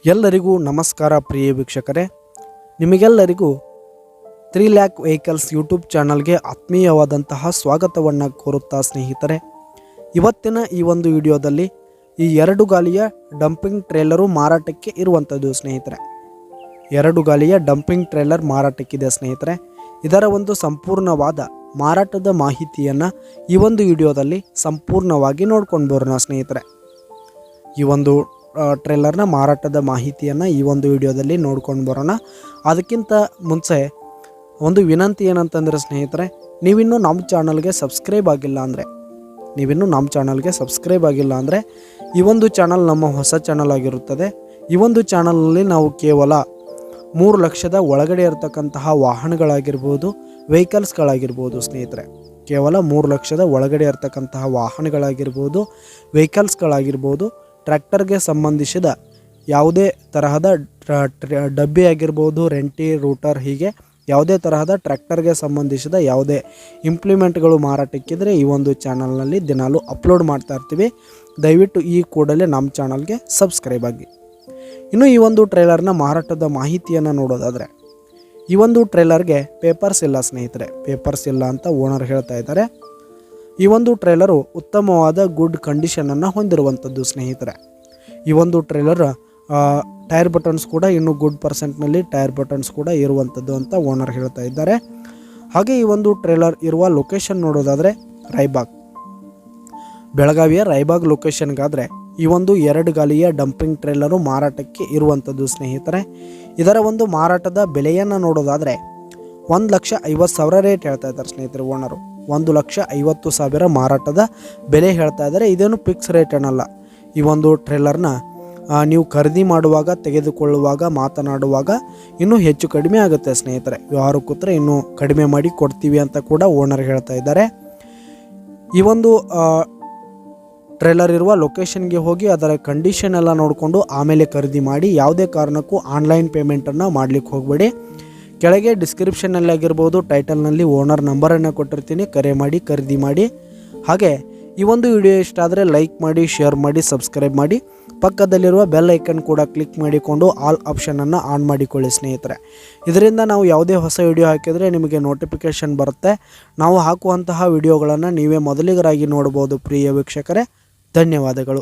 ಎಲ್ಲರಿಗೂ ನಮಸ್ಕಾರ ಪ್ರಿಯ ವೀಕ್ಷಕರೇ, ನಿಮಗೆಲ್ಲರಿಗೂ 3 ಲ್ಯಾಕ್ ವೆಹಿಕಲ್ಸ್ ಯೂಟ್ಯೂಬ್ ಚಾನಲ್ಗೆ ಆತ್ಮೀಯವಾದಂತಹ ಸ್ವಾಗತವನ್ನು ಕೋರುತ್ತಾ ಸ್ನೇಹಿತರೆ, ಇವತ್ತಿನ ಈ ಒಂದು ವಿಡಿಯೋದಲ್ಲಿ ಈ 2 ಗಾಲಿಯ ಡಂಪಿಂಗ್ ಟ್ರೇಲರು ಮಾರಾಟಕ್ಕೆ ಇರುವಂಥದ್ದು ಸ್ನೇಹಿತರೆ. 2 ಗಾಲಿಯ ಡಂಪಿಂಗ್ ಟ್ರೇಲರ್ ಮಾರಾಟಕ್ಕಿದೆ ಸ್ನೇಹಿತರೆ. ಇದರ ಒಂದು ಸಂಪೂರ್ಣವಾದ ಮಾರಾಟದ ಮಾಹಿತಿಯನ್ನು ಈ ಒಂದು ವಿಡಿಯೋದಲ್ಲಿ ಸಂಪೂರ್ಣವಾಗಿ ನೋಡ್ಕೊಂಡು ಬರೋಣ ಸ್ನೇಹಿತರೆ. ಈ ಒಂದು ಟ್ರೇಲರ್ನ ಮಾರಾಟದ ಮಾಹಿತಿಯನ್ನು ಈ ಒಂದು ವಿಡಿಯೋದಲ್ಲಿ ನೋಡ್ಕೊಂಡು ಬರೋಣ. ಅದಕ್ಕಿಂತ ಮುಂಚೆ ಒಂದು ವಿನಂತಿ ಏನಂತಂದರೆ ಸ್ನೇಹಿತರೆ, ನೀವಿನ್ನೂ ನಮ್ಮ ಚಾನಲ್ಗೆ ಸಬ್ಸ್ಕ್ರೈಬ್ ಆಗಿಲ್ಲ ಅಂದರೆ ಈ ಒಂದು ಚಾನಲ್ ನಮ್ಮ ಹೊಸ ಚಾನಲ್ ಆಗಿರುತ್ತದೆ. ಈ ಒಂದು ಚಾನಲ್ನಲ್ಲಿ ನಾವು ಕೇವಲ 3 ಲಕ್ಷದ ಒಳಗಡೆ ಇರತಕ್ಕಂತಹ ವಾಹನಗಳಾಗಿರ್ಬೋದು, ವೆಹಿಕಲ್ಸ್ಗಳಾಗಿರ್ಬೋದು ಸ್ನೇಹಿತರೆ, ಕೇವಲ 3 ಲಕ್ಷದ ಒಳಗಡೆ ಇರತಕ್ಕಂತಹ ವಾಹನಗಳಾಗಿರ್ಬೋದು, ವೆಹಿಕಲ್ಸ್ಗಳಾಗಿರ್ಬೋದು, ಟ್ರ್ಯಾಕ್ಟರ್ಗೆ ಸಂಬಂಧಿಸಿದ ಯಾವುದೇ ತರಹದ ಡಬ್ಬಿ ಆಗಿರ್ಬೋದು, ರೆಂಟಿ, ರೂಟರ್, ಹೀಗೆ ಯಾವುದೇ ತರಹದ ಟ್ರ್ಯಾಕ್ಟರ್ಗೆ ಸಂಬಂಧಿಸಿದ ಯಾವುದೇ ಇಂಪ್ಲಿಮೆಂಟ್ಗಳು ಮಾರಾಟಕ್ಕಿದ್ರೆ ಈ ಒಂದು ಚಾನಲ್ನಲ್ಲಿ ದಿನಾಲೂ ಅಪ್ಲೋಡ್ ಮಾಡ್ತಾ ಇರ್ತೀವಿ. ದಯವಿಟ್ಟು ಈ ಕೂಡಲೇ ನಮ್ಮ ಚಾನಲ್ಗೆ ಸಬ್ಸ್ಕ್ರೈಬ್ ಆಗಿ. ಇನ್ನು ಈ ಒಂದು ಟ್ರೇಲರ್ನ ಮಾರಾಟದ ಮಾಹಿತಿಯನ್ನು ನೋಡೋದಾದರೆ, ಈ ಒಂದು ಟ್ರೇಲರ್ಗೆ ಪೇಪರ್ಸ್ ಇಲ್ಲ ಸ್ನೇಹಿತರೆ, ಪೇಪರ್ಸ್ ಇಲ್ಲ ಅಂತ ಓನರ್ ಹೇಳ್ತಾ ಇದ್ದಾರೆ. ಈ ಒಂದು ಟ್ರೇಲರು ಉತ್ತಮವಾದ ಗುಡ್ ಕಂಡೀಷನನ್ನು ಹೊಂದಿರುವಂಥದ್ದು ಸ್ನೇಹಿತರೆ. ಈ ಒಂದು ಟ್ರೇಲರ್ ಟೈರ್ ಬಟನ್ಸ್ ಕೂಡ ಇನ್ನೂ ಗುಡ್ ಪರ್ಸೆಂಟ್ನಲ್ಲಿ ಟೈರ್ ಬಟನ್ಸ್ ಕೂಡ ಇರುವಂಥದ್ದು ಅಂತ ಓನರ್ ಹೇಳ್ತಾ ಇದ್ದಾರೆ. ಹಾಗೆ ಈ ಒಂದು ಟ್ರೇಲರ್ ಇರುವ ಲೊಕೇಶನ್ ನೋಡೋದಾದರೆ ರಾಯಬಾಗ್, ಬೆಳಗಾವಿಯ ರಾಯಬಾಗ್ ಲೊಕೇಶನ್ಗಾದರೆ ಈ ಒಂದು 2 ಗಾಲಿಯ ಡಂಪಿಂಗ್ ಟ್ರೇಲರು ಮಾರಾಟಕ್ಕೆ ಇರುವಂಥದ್ದು ಸ್ನೇಹಿತರೆ. ಇದರ ಒಂದು ಮಾರಾಟದ ಬೆಲೆಯನ್ನು ನೋಡೋದಾದರೆ 1,50,000 ರೇಟ್ ಹೇಳ್ತಾ ಇದ್ದಾರೆ ಸ್ನೇಹಿತರೆ ಓನರು. 1,50,000 ಮಾರಾಟದ ಬೆಲೆ ಹೇಳ್ತಾ ಇದ್ದಾರೆ. ಇದೇನು ಫಿಕ್ಸ್ ರೇಟ್ ಏನಲ್ಲ. ಈ ಒಂದು ಟ್ರೇಲರ್ನ ನೀವು ಖರೀದಿ ಮಾಡುವಾಗ, ತೆಗೆದುಕೊಳ್ಳುವಾಗ, ಮಾತನಾಡುವಾಗ ಇನ್ನೂ ಹೆಚ್ಚು ಕಡಿಮೆ ಆಗುತ್ತೆ ಸ್ನೇಹಿತರೆ. ವ್ಯವಹಾರ ಕೂತ್ರೆ ಇನ್ನೂ ಕಡಿಮೆ ಮಾಡಿ ಕೊಡ್ತೀವಿ ಅಂತ ಕೂಡ ಓನರ್ ಹೇಳ್ತಾ ಇದ್ದಾರೆ. ಈ ಒಂದು ಟ್ರೇಲರ್ ಇರುವ ಲೊಕೇಶನ್ಗೆ ಹೋಗಿ ಅದರ ಕಂಡೀಷನ್ ಎಲ್ಲ ನೋಡಿಕೊಂಡು ಆಮೇಲೆ ಖರೀದಿ ಮಾಡಿ. ಯಾವುದೇ ಕಾರಣಕ್ಕೂ ಆನ್ಲೈನ್ ಪೇಮೆಂಟನ್ನು ಮಾಡಲಿಕ್ಕೆ ಹೋಗಬೇಡಿ. ಕೆಳಗೆ ಡಿಸ್ಕ್ರಿಪ್ಷನ್ನಲ್ಲಿ ಆಗಿರ್ಬೋದು, ಟೈಟಲ್ನಲ್ಲಿ ಓನರ್ ನಂಬರನ್ನು ಕೊಟ್ಟಿರ್ತೀನಿ, ಕರೆ ಮಾಡಿ ಖರೀದಿ ಮಾಡಿ. ಹಾಗೆ ಈ ಒಂದು ವಿಡಿಯೋ ಇಷ್ಟ ಆದರೆ ಲೈಕ್ ಮಾಡಿ, ಶೇರ್ ಮಾಡಿ, ಸಬ್ಸ್ಕ್ರೈಬ್ ಮಾಡಿ. ಪಕ್ಕದಲ್ಲಿರುವ ಬೆಲ್ ಐಕನ್ ಕೂಡ ಕ್ಲಿಕ್ ಮಾಡಿಕೊಂಡು ಆಲ್ ಆಪ್ಷನನ್ನು ಆನ್ ಮಾಡಿಕೊಳ್ಳಿ ಸ್ನೇಹಿತರೆ. ಇದರಿಂದ ನಾವು ಯಾವುದೇ ಹೊಸ ವಿಡಿಯೋ ಹಾಕಿದರೆ ನಿಮಗೆ ನೋಟಿಫಿಕೇಷನ್ ಬರುತ್ತೆ. ನಾವು ಹಾಕುವಂತಹ ವಿಡಿಯೋಗಳನ್ನು ನೀವೇ ಮೊದಲಿಗರಾಗಿ ನೋಡ್ಬೋದು ಪ್ರಿಯ ವೀಕ್ಷಕರೇ. ಧನ್ಯವಾದಗಳು.